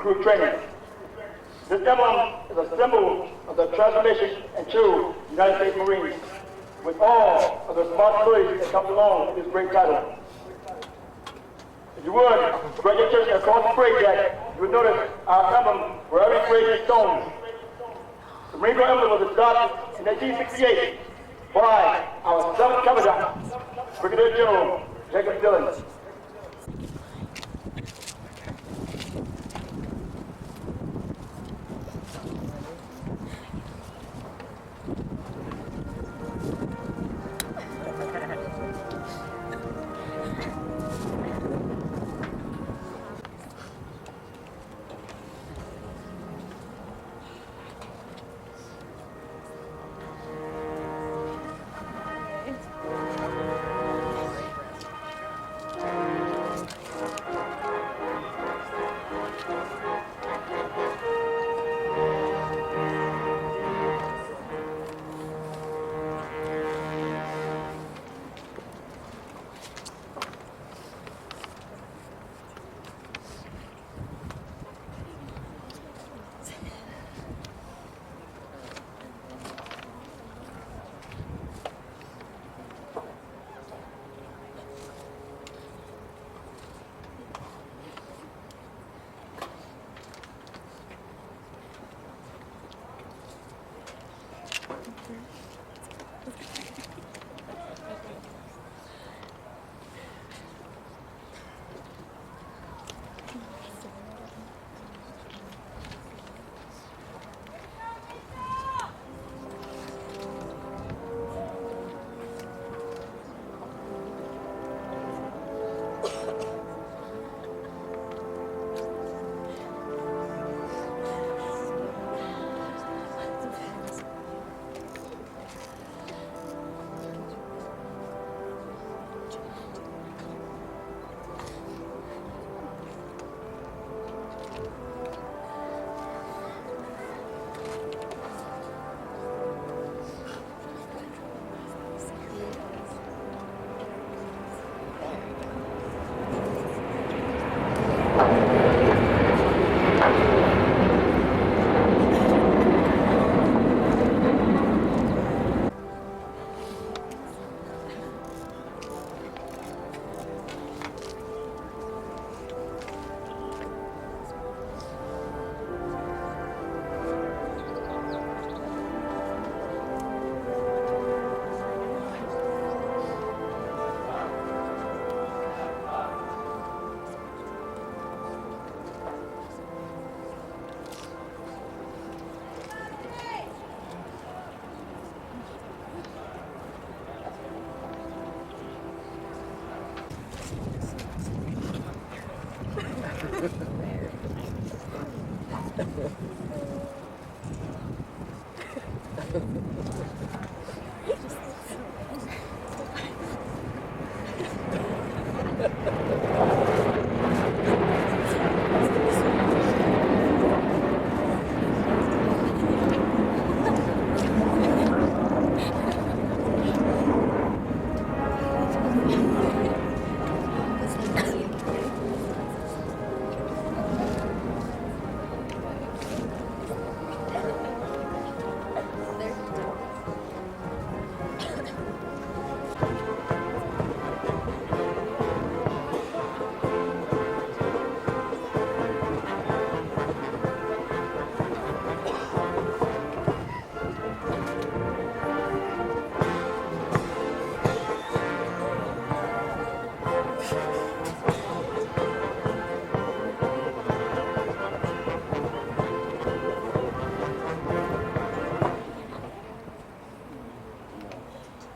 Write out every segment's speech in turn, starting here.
recruit training. This emblem is a symbol of the transformation into United States Marines, with all of the responsibilities that come along with this great title. If you would, spread your attention across the parade deck, you would notice our emblem wherever engraved in stones. The Marine Corps emblem was adopted in 1868 by our 7th Commandant, Brigadier General Jacob Dillon.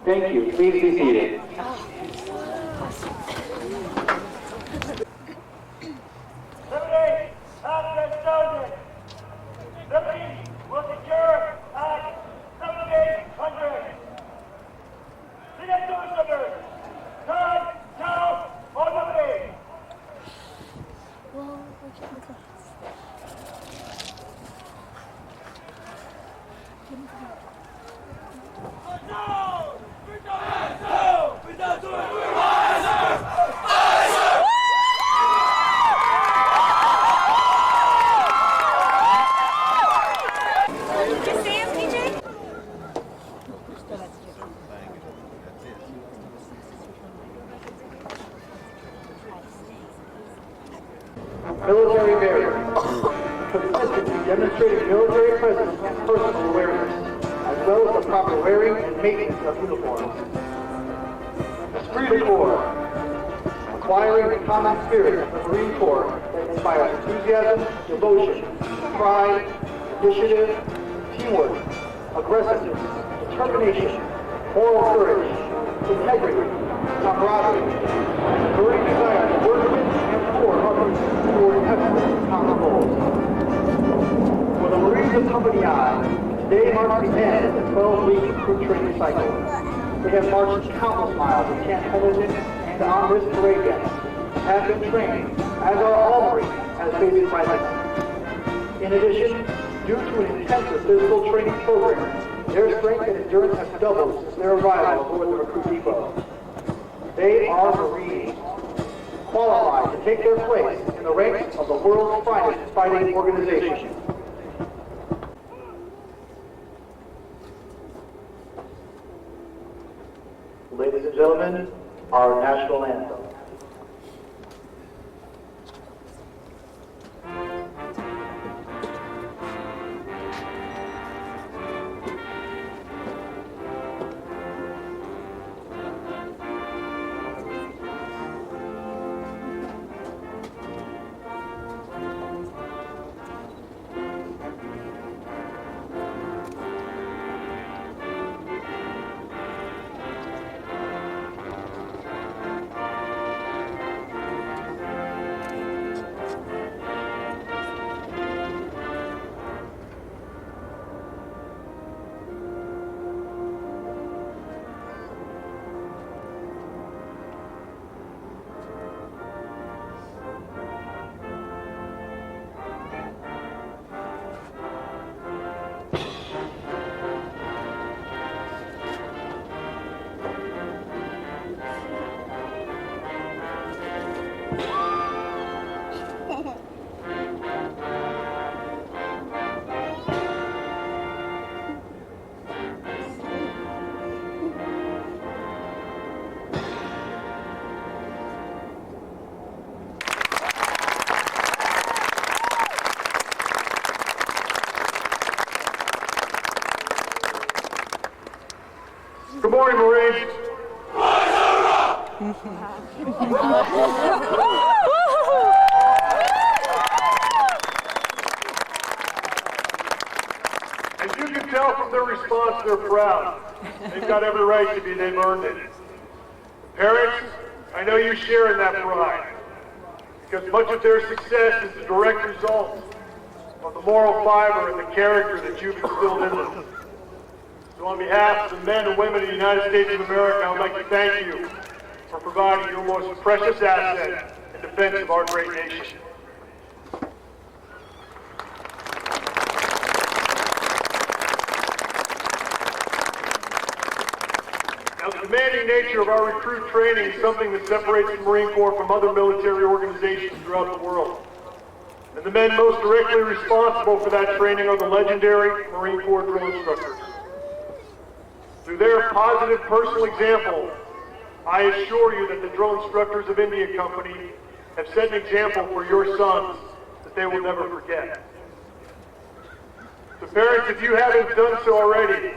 Thank you. Please be seated. demonstrated military presence and personal awareness, as well as the proper wearing and maintenance of uniforms. Esprit de Corps, acquiring the common spirit of the Marine Corps that inspires enthusiasm, devotion, pride, initiative, teamwork, aggressiveness, determination, moral courage, integrity, camaraderie, and burning desire to work with and for others toward excellent common goals. For the Marines of Company I, today marks the end of the 12-week recruit training cycle. They have marched countless miles of Camp Pendleton and on this parade deck, have been trained, as are all Marines, as basic pilots. In addition, due to an intensive physical training program, their strength and endurance have doubled since their arrival aboard the recruit depot. They are Marines, qualified to take their place in the ranks of the world's finest fighting organization. Ladies and gentlemen, our national anthem. Good morning, Marines. As you can tell from their response, they're proud. They've got every right to be. They've earned it. Parents, I know you share in that pride, because much of their success is the direct result of the moral fiber and the character that you've instilled in them. So on behalf of the men and women of the United States of America, I would like to thank you for providing your most precious asset in defense of our great nation. Now, the demanding nature of our recruit training is something that separates the Marine Corps from other military organizations throughout the world. And the men most directly responsible for that training are the legendary Marine Corps drill instructors. Through their positive personal example, I assure you that the drill instructors of India Company have set an example for your sons that they will never forget. So parents, if you haven't done so already,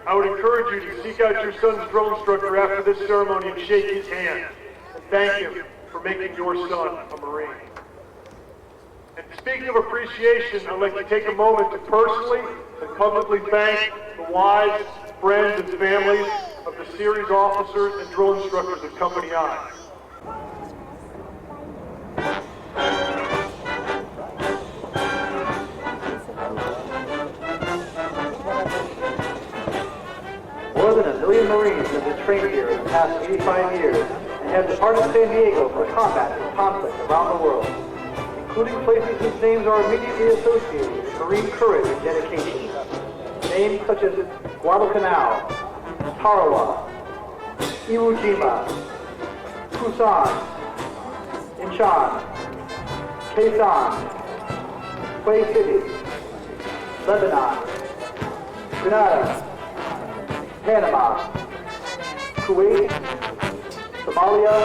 I would encourage you to seek out your son's drill instructor after this ceremony and shake his hand and thank him for making your son a Marine. And speaking of appreciation, I'd like to take a moment to personally and publicly thank the wives, friends, and families of the series officers and drill instructors of Company I. More than 1 million Marines have been trained here in the past 85 years and have departed San Diego for combat and conflict around the world, including places whose names are immediately associated with Marine courage and dedication. Names such as Guadalcanal, Tarawa, Iwo Jima, Busan, Incheon, Quezon, Clay City, Lebanon, Grenada, Panama, Kuwait, Somalia,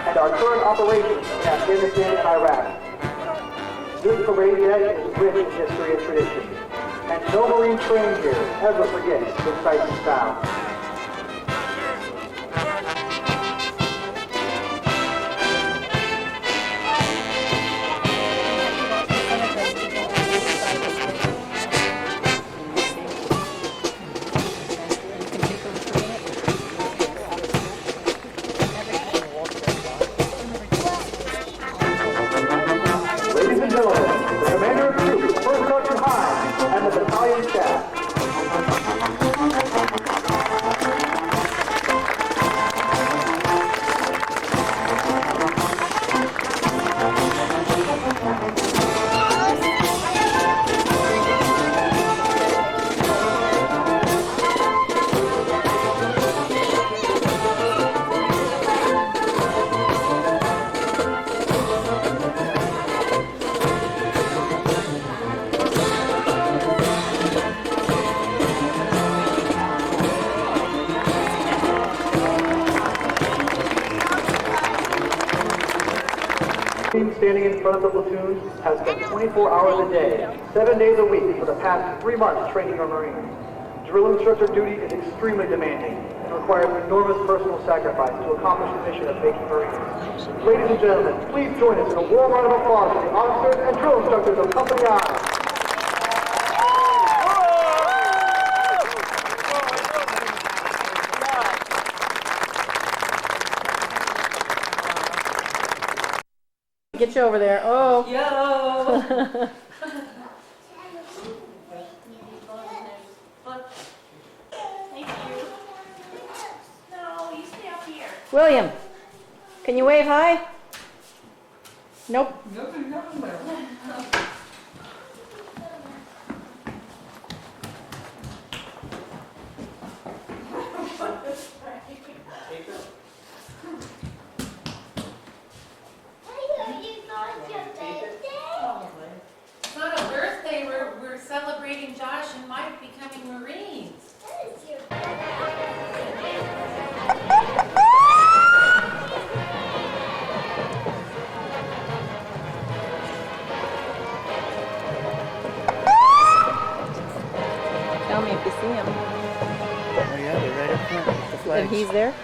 and our current operations in Afghanistan and Iraq. This parade deck is rich in history and tradition, and no Marine trained here ever forgets this sight and sound. Standing in front of the platoon has spent 24 hours a day, 7 days a week for the past 3 months training our Marines. Drill instructor duty is extremely demanding and requires enormous personal sacrifice to accomplish the mission of making Marines. Ladies and gentlemen, please join us in a warm round of applause for the officers and drill instructors of Company I. Get you over there. Oh. Yo! Thank you. No, you stay up here. William, can you wave hi? Nope. It's not a birthday, we're celebrating Josh and Mike becoming Marines. Tell me if you see him. Oh yeah, they're right up front with the If flags. he's there.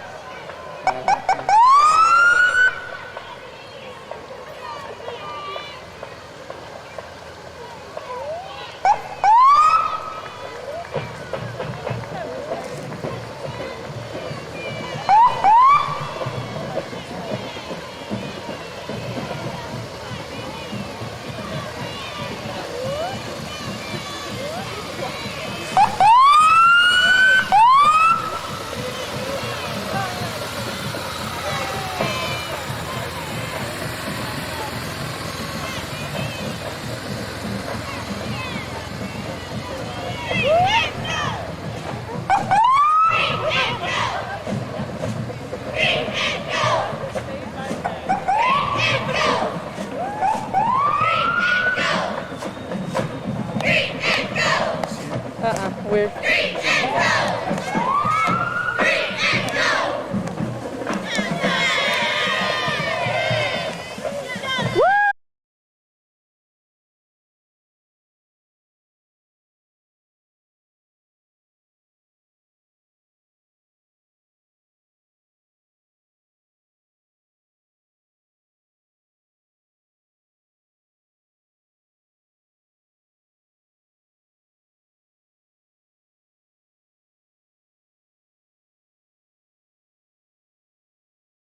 We're